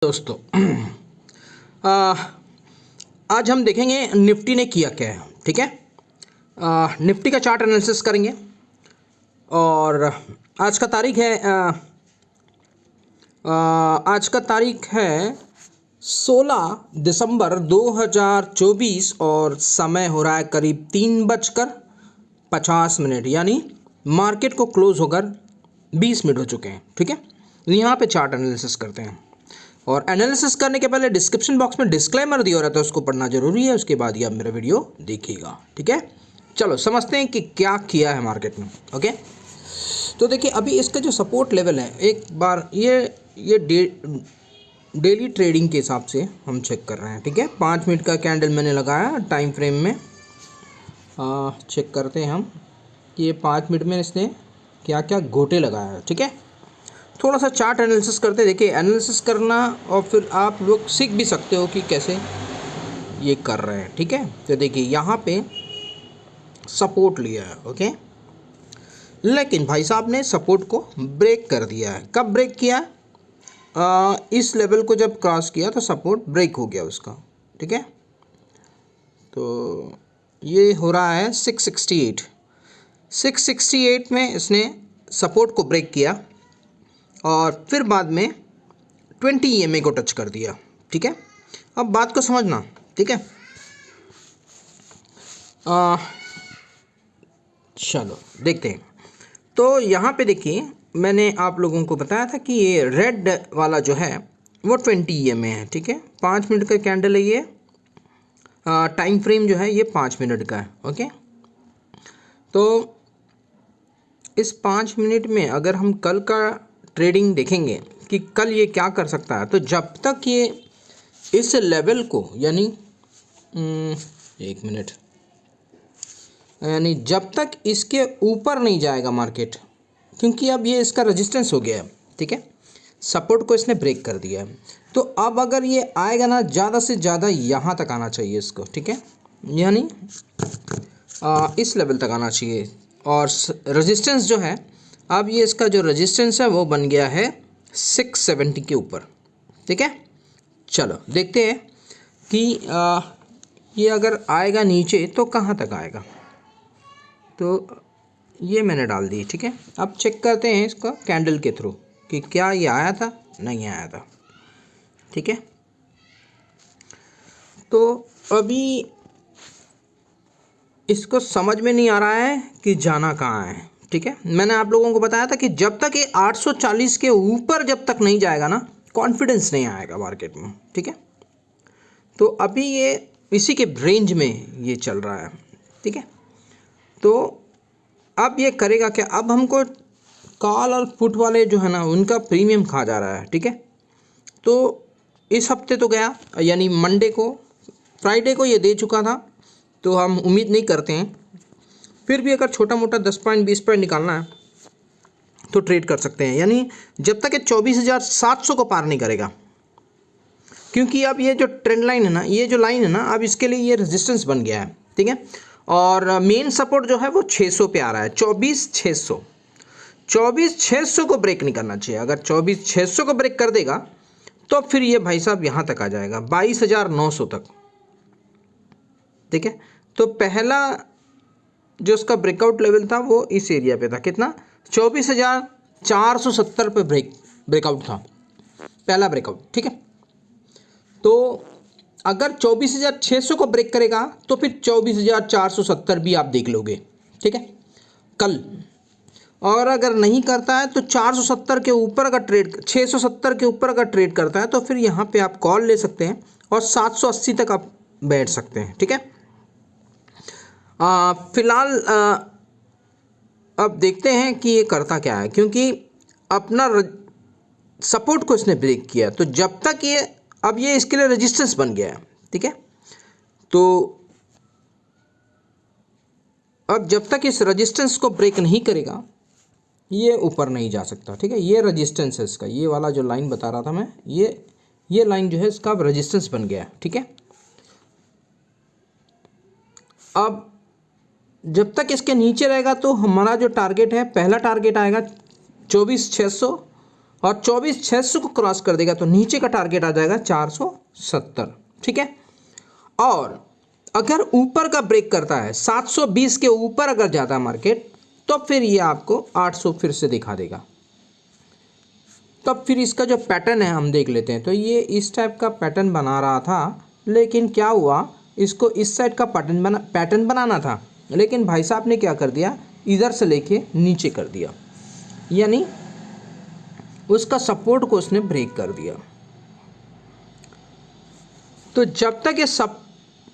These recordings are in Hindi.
दोस्तों आ, आज हम देखेंगे निफ्टी ने किया क्या है। ठीक है, निफ्टी का चार्ट एनालिसिस करेंगे और आज का तारीख है आज का तारीख है 16 दिसंबर 2024 और समय हो रहा है करीब 3:50, यानी मार्केट को क्लोज होकर 20 मिनट हो चुके हैं। ठीक है, यहाँ पे चार्ट एनालिसिस करते हैं और एनालिसिस करने के पहले डिस्क्रिप्शन बॉक्स में डिस्क्लेमर दिया रहता है, उसको पढ़ना जरूरी है। उसके बाद ही आप मेरा वीडियो देखिएगा। ठीक है, चलो समझते हैं कि क्या किया है मार्केट में। ओके, तो देखिए अभी इसका जो सपोर्ट लेवल है, एक बार ये डेली ट्रेडिंग के हिसाब से हम चेक कर रहे हैं। ठीक है, 5 मिनट का कैंडल मैंने लगाया टाइम फ्रेम में। चेक करते हैं हम कि ये 5 मिनट में इसने क्या क्या गोटे लगाया है। ठीक है, थोड़ा सा चार्ट एनालिसिस करते। देखिए एनालिसिस करना और फिर आप लोग सीख भी सकते हो कि कैसे ये कर रहे हैं। ठीक है, तो देखिए यहाँ पे सपोर्ट लिया है। ओके, लेकिन भाई साहब ने सपोर्ट को ब्रेक कर दिया है। कब ब्रेक किया? इस लेवल को जब क्रॉस किया तो सपोर्ट ब्रेक हो गया उसका। ठीक है, तो ये हो रहा है 668 में इसने सपोर्ट को ब्रेक किया और फिर बाद में 20 EMA को टच कर दिया। ठीक है, अब बात को समझना। ठीक है, चलो देखते हैं। तो यहाँ पे देखिए मैंने आप लोगों को बताया था कि ये रेड वाला जो है वो 20 EMA है। ठीक है, 5 मिनट का कैंडल है ये। टाइम फ्रेम जो है ये 5 मिनट का है। ओके, तो इस 5 मिनट में अगर हम कल का ट्रेडिंग देखेंगे कि कल ये क्या कर सकता है, तो जब तक ये इस लेवल को यानी 1 मिनट, यानी जब तक इसके ऊपर नहीं जाएगा मार्केट, क्योंकि अब ये इसका रेजिस्टेंस हो गया है। ठीक है, सपोर्ट को इसने ब्रेक कर दिया है, तो अब अगर ये आएगा ना, ज़्यादा से ज़्यादा यहाँ तक आना चाहिए इसको। ठीक है, यानी इस लेवल तक आना चाहिए। और रेजिस्टेंस जो है, अब ये इसका जो रेजिस्टेंस है वो बन गया है 670 के ऊपर। ठीक है, चलो देखते हैं कि ये अगर आएगा नीचे तो कहाँ तक आएगा। तो ये मैंने डाल दी। ठीक है, अब चेक करते हैं इसका कैंडल के थ्रू कि क्या ये आया था, नहीं आया था। ठीक है, तो अभी इसको समझ में नहीं आ रहा है कि जाना कहाँ है। ठीक है, मैंने आप लोगों को बताया था कि जब तक ये 840 के ऊपर जब तक नहीं जाएगा ना, कॉन्फिडेंस नहीं आएगा मार्केट में। ठीक है, तो अभी ये इसी के रेंज में ये चल रहा है। ठीक है, तो अब ये करेगा क्या? अब हमको कॉल और पुट वाले जो है ना, उनका प्रीमियम खा जा रहा है। ठीक है, तो इस हफ्ते तो गया, यानी मंडे को, फ्राइडे को ये दे चुका था, तो हम उम्मीद नहीं करते हैं। फिर भी अगर छोटा मोटा 10 पॉइंट 20 पॉइंट निकालना है तो ट्रेड कर सकते हैं, यानी जब तक ये 24,700 को पार नहीं करेगा। क्योंकि अब ये जो ट्रेंड लाइन है ना, ये जो लाइन है ना, अब इसके लिए ये रेजिस्टेंस बन गया है। ठीक है, और मेन सपोर्ट जो है वो 600 पे आ रहा है, 24,600 को ब्रेक नहीं करना चाहिए। अगर 24,600 को ब्रेक कर देगा तो फिर ये भाई साहब यहाँ तक आ जाएगा 22,900 तक। ठीक है, तो पहला जो उसका ब्रेकआउट लेवल था वो इस एरिया पे था, कितना? 24,470 पे ब्रेकआउट था, पहला ब्रेकआउट। ठीक है, तो अगर 24,600 को ब्रेक करेगा तो फिर 24,470 भी आप देख लोगे। ठीक है, कल। और अगर नहीं करता है तो 470 के ऊपर अगर ट्रेड, 670 के ऊपर अगर ट्रेड करता है तो फिर यहाँ पे आप कॉल ले सकते हैं और 780 तक आप बैठ सकते हैं। ठीक है, फिलहाल अब देखते हैं कि ये करता क्या है, क्योंकि अपना सपोर्ट को इसने ब्रेक किया, तो जब तक ये, अब ये इसके लिए रेजिस्टेंस बन गया है। ठीक है, तो अब जब तक इस रेजिस्टेंस को ब्रेक नहीं करेगा ये ऊपर नहीं जा सकता। ठीक है, ये रेजिस्टेंस है इसका, ये वाला जो लाइन बता रहा था मैं, ये लाइन जो है इसका अब रेजिस्टेंस बन गया है। ठीक है, अब जब तक इसके नीचे रहेगा तो हमारा जो टारगेट है, पहला टारगेट आएगा 24,600 और 24,600 को क्रॉस कर देगा तो नीचे का टारगेट आ जाएगा 470, ठीक है। और अगर ऊपर का ब्रेक करता है 720 के ऊपर अगर जाता है मार्केट, तो फिर ये आपको 800 फिर से दिखा देगा। तब फिर इसका जो पैटर्न है हम देख लेते हैं। तो ये इस टाइप का पैटर्न बना रहा था, लेकिन क्या हुआ, इसको इस साइड का पैटर्न बनाना था, लेकिन भाई साहब ने क्या कर दिया, इधर से लेके नीचे कर दिया, यानी उसका सपोर्ट को उसने ब्रेक कर दिया। तो जब तक ये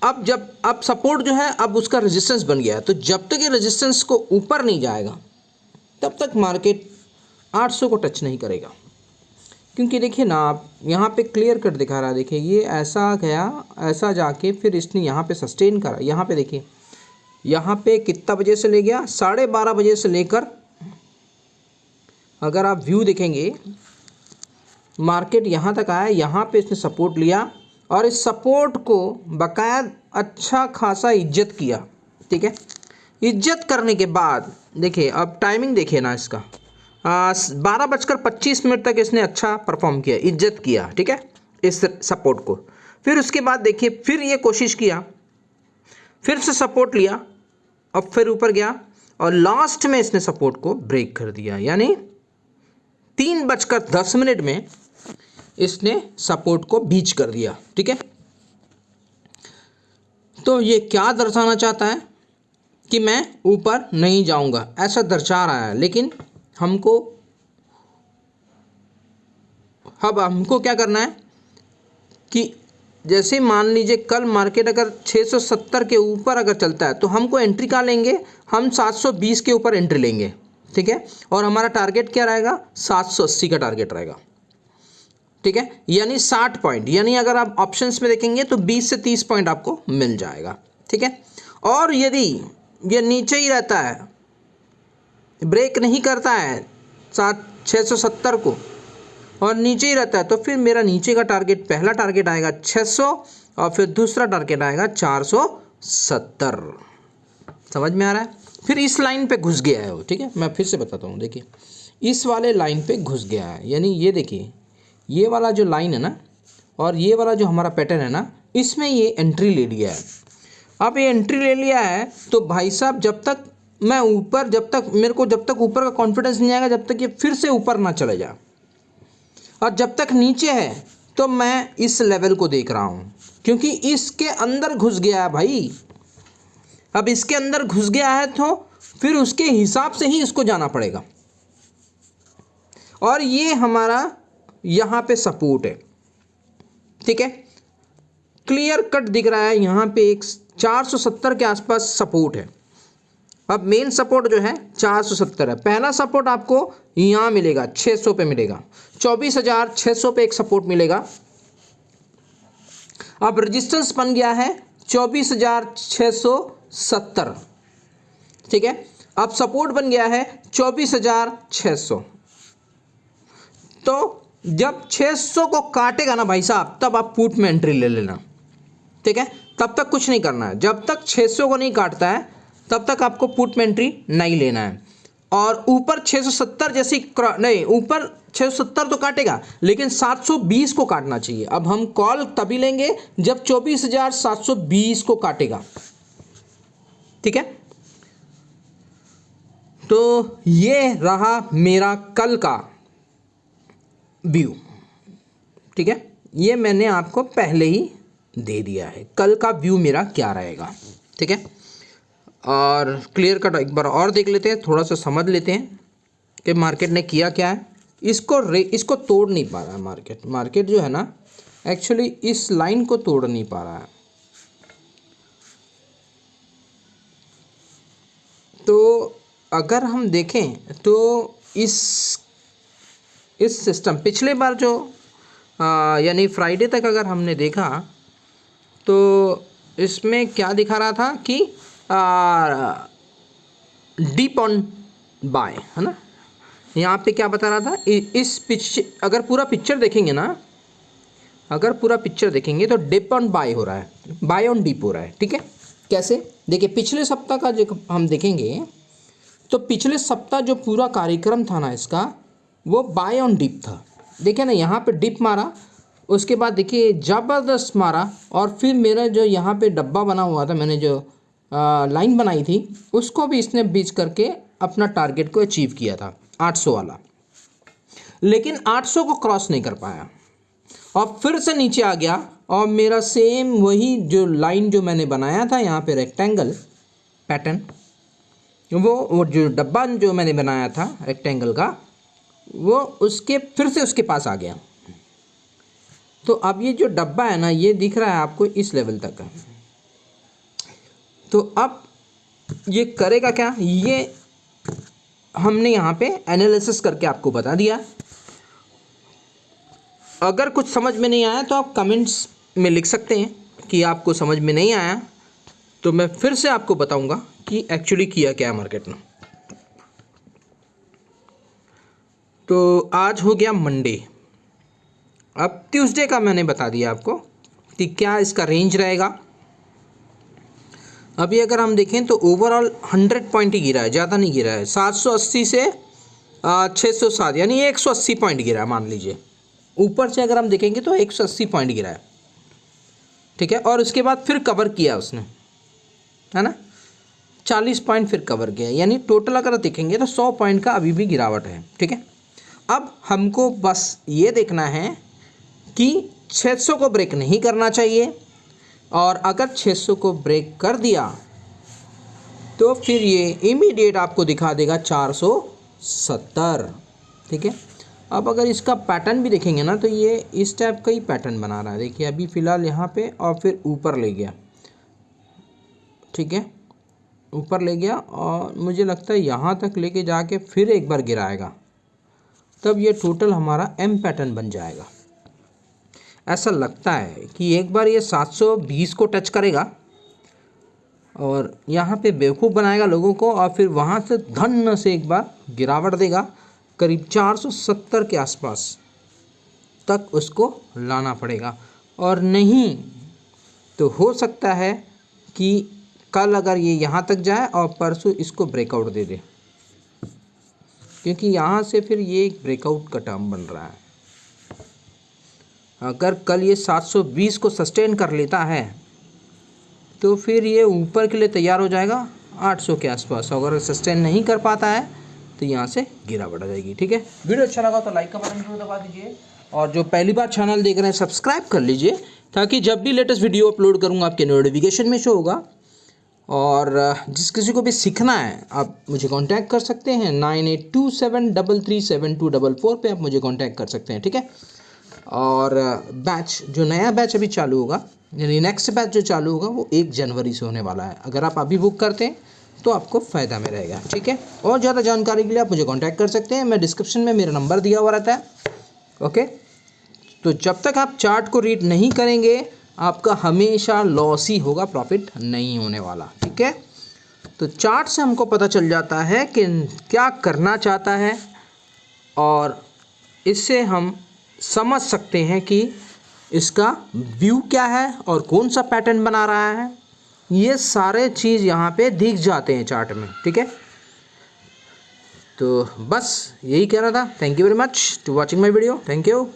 अब सपोर्ट जो है अब उसका रेजिस्टेंस बन गया है, तो जब तक ये रेजिस्टेंस को ऊपर नहीं जाएगा तब तक मार्केट 800 को टच नहीं करेगा। क्योंकि देखिए ना, आप यहाँ पे क्लियर कट दिखा रहा है, देखिए ये ऐसा गया, ऐसा जाके फिर इसने यहाँ पे सस्टेन करा। यहाँ पे देखिए, यहाँ पे कितना बजे से ले गया, 12:30 बजे से लेकर, अगर आप व्यू देखेंगे मार्केट यहाँ तक आया, यहाँ पे इसने सपोर्ट लिया और इस सपोर्ट को बकायद अच्छा खासा इज्जत किया, ठीक है। इज्जत करने के बाद देखिए, अब टाइमिंग देखिए ना इसका, 12:25 तक इसने अच्छा परफॉर्म किया, इज्जत किया, ठीक है, इस सपोर्ट को। फिर उसके बाद देखिए, फिर ये कोशिश किया, फिर से सपोर्ट लिया, अब फिर ऊपर गया और लास्ट में इसने सपोर्ट को ब्रेक कर दिया, यानी 3:10 में इसने सपोर्ट को बीच कर दिया, ठीक है। तो ये क्या दर्शाना चाहता है कि मैं ऊपर नहीं जाऊंगा, ऐसा दर्शा रहा है। लेकिन हमको क्या करना है कि जैसे मान लीजिए कल मार्केट अगर 670 के ऊपर अगर चलता है तो हमको एंट्री कहाँ लेंगे, हम 720 के ऊपर एंट्री लेंगे, ठीक है। और हमारा टारगेट क्या रहेगा, 780 का टारगेट रहेगा, ठीक है। यानी 60 पॉइंट, यानी अगर आप ऑप्शंस में देखेंगे तो 20 से 30 पॉइंट आपको मिल जाएगा, ठीक है। और यदि ये नीचे ही रहता है, ब्रेक नहीं करता है 670 को और नीचे ही रहता है, तो फिर मेरा नीचे का टारगेट, पहला टारगेट आएगा 600 और फिर दूसरा टारगेट आएगा 470। समझ में आ रहा है। फिर इस लाइन पे घुस गया है वो, ठीक है। मैं फिर से बताता हूँ, देखिए इस वाले लाइन पे घुस गया है, यानी ये देखिए, ये वाला जो लाइन है ना और ये वाला जो हमारा पैटर्न है ना, इसमें ये एंट्री ले लिया है। अब ये एंट्री ले लिया है तो भाई साहब, जब तक मैं ऊपर, जब तक ऊपर का कॉन्फिडेंस नहीं आएगा, जब तक ये फिर से ऊपर ना चले जाए, और जब तक नीचे है तो मैं इस लेवल को देख रहा हूँ, क्योंकि इसके अंदर घुस गया है भाई। अब इसके अंदर घुस गया है तो फिर उसके हिसाब से ही इसको जाना पड़ेगा। और ये हमारा यहाँ पे सपोर्ट है, ठीक है, क्लियर कट दिख रहा है। यहाँ पे एक 470 के आसपास सपोर्ट है। अब मेन सपोर्ट जो है 470 है। पहला सपोर्ट आपको यहाँ मिलेगा, 600 पे मिलेगा, 24,600 पे एक सपोर्ट मिलेगा। अब रेजिस्टेंस बन गया है 24,670, ठीक है। अब सपोर्ट बन गया है 24,600। तो जब 600 को काटेगा ना भाई साहब, तब आप पुट में एंट्री ले लेना, ठीक है। तब तक कुछ नहीं करना है, जब तक 600 को नहीं काटता है तब तक आपको पुट में एंट्री नहीं लेना है। और ऊपर 670 जैसी नहीं, ऊपर 670 तो काटेगा, लेकिन 720 को काटना चाहिए। अब हम कॉल तभी लेंगे जब 24,720 को काटेगा, ठीक है। तो ये रहा मेरा कल का व्यू, ठीक है। ये मैंने आपको पहले ही दे दिया है, कल का व्यू मेरा क्या रहेगा, ठीक है। और क्लियर कट एक बार और देख लेते हैं, थोड़ा सा समझ लेते हैं कि मार्केट ने किया क्या है। इसको तोड़ नहीं पा रहा है मार्केट जो है ना, एक्चुअली इस लाइन को तोड़ नहीं पा रहा है। तो अगर हम देखें तो इस सिस्टम पिछले बार जो यानी फ्राइडे तक अगर हमने देखा तो इसमें क्या दिखा रहा था कि डीप ऑन बाय, है ना। यहाँ पे क्या बता रहा था, अगर पूरा पिक्चर देखेंगे ना, अगर पूरा पिक्चर देखेंगे तो डिप ऑन बाय हो रहा है, बाय ऑन डीप हो रहा है, ठीक है। कैसे, देखिए पिछले सप्ताह का जो हम देखेंगे तो पिछले सप्ताह जो पूरा कार्यक्रम था ना इसका, वो बाय ऑन डिप था। देखिए ना, यहाँ पे डिप मारा, उसके बाद देखिए ज़बरदस्त मारा, और फिर मेरा जो यहाँ पे डब्बा बना हुआ था, मैंने जो लाइन बनाई थी, उसको भी इसने बीच करके अपना टारगेट को अचीव किया था 800 वाला, लेकिन 800 को क्रॉस नहीं कर पाया और फिर से नीचे आ गया। और मेरा सेम वही जो लाइन जो मैंने बनाया था यहाँ पे रेक्टेंगल पैटर्न, वो जो डब्बा जो मैंने बनाया था रेक्टेंगल का, वो उसके फिर से उसके पास आ गया। तो अब ये जो डब्बा है ना, ये दिख रहा है आपको इस लेवल तक है। तो अब ये करेगा क्या, ये हमने यहाँ पे एनालिसिस करके आपको बता दिया। अगर कुछ समझ में नहीं आया तो आप कमेंट्स में लिख सकते हैं कि आपको समझ में नहीं आया, तो मैं फिर से आपको बताऊंगा कि एक्चुअली किया क्या है मार्केट ने। तो आज हो गया मंडे, अब ट्यूसडे का मैंने बता दिया आपको कि क्या इसका रेंज रहेगा। अभी अगर हम देखें तो ओवरऑल 100 पॉइंट ही गिरा है, ज़्यादा नहीं गिरा है। 780 से 607 यानी 180 पॉइंट गिरा है मान लीजिए। ऊपर से अगर हम देखेंगे तो 180 पॉइंट गिरा है, ठीक है। और उसके बाद फिर कवर किया उसने, है ना, 40 पॉइंट फिर कवर किया, यानी टोटल अगर देखेंगे तो 100 पॉइंट का अभी भी गिरावट है, ठीक है। अब हमको बस ये देखना है कि 600 को ब्रेक नहीं करना चाहिए, और अगर 600 को ब्रेक कर दिया तो फिर ये इमीडिएट आपको दिखा देगा 470, ठीक है। अब अगर इसका पैटर्न भी देखेंगे ना, तो ये इस टाइप का ही पैटर्न बना रहा है। देखिए अभी फ़िलहाल यहाँ पे, और फिर ऊपर ले गया, ठीक है, ऊपर ले गया, और मुझे लगता है यहाँ तक लेके जाके फिर एक बार गिराएगा, तब ये टोटल हमारा एम पैटर्न बन जाएगा। ऐसा लगता है कि एक बार ये 720 को टच करेगा और यहाँ पे बेवकूफ़ बनाएगा लोगों को, और फिर वहाँ से धन से एक बार गिरावट देगा, करीब 470 के आसपास तक उसको लाना पड़ेगा। और नहीं तो हो सकता है कि कल अगर ये यहाँ तक जाए और परसों इसको ब्रेकआउट दे दे, क्योंकि यहाँ से फिर ये एक ब्रेकआउट का टर्म बन रहा है। अगर कल ये 720 को सस्टेन कर लेता है तो फिर ये ऊपर के लिए तैयार हो जाएगा 800 के आसपास। अगर सस्टेन नहीं कर पाता है तो यहाँ से गिरावट आ जाएगी, ठीक है। वीडियो अच्छा लगा तो लाइक का बटन जरूर दबा दीजिए, और जो पहली बार चैनल देख रहे हैं सब्सक्राइब कर लीजिए, ताकि जब भी लेटेस्ट वीडियो अपलोड करूँगा आपके नोटिफिकेशन में शो होगा। और जिस किसी को भी सीखना है आप मुझे कांटेक्ट कर सकते हैं, 9827337244 पे आप मुझे कांटेक्ट कर सकते हैं, ठीक है। और बैच, जो नया बैच अभी चालू होगा, यानी नेक्स्ट बैच जो चालू होगा वो 1 जनवरी से होने वाला है। अगर आप अभी बुक करते हैं तो आपको फ़ायदा में रहेगा, ठीक है। और ज़्यादा जानकारी के लिए आप मुझे कांटेक्ट कर सकते हैं, मैं डिस्क्रिप्शन में मेरा नंबर दिया हुआ रहता है, ओके। तो जब तक आप चार्ट को रीड नहीं करेंगे आपका हमेशा लॉस ही होगा, प्रॉफिट नहीं होने वाला, ठीक है। तो चार्ट से हमको पता चल जाता है कि क्या करना चाहता है, और इससे हम समझ सकते हैं कि इसका व्यू क्या है और कौन सा पैटर्न बना रहा है। ये सारे चीज़ यहाँ पे दिख जाते हैं चार्ट में, ठीक है। तो बस यही कहना था। Thank you very much to watching my video, thank you.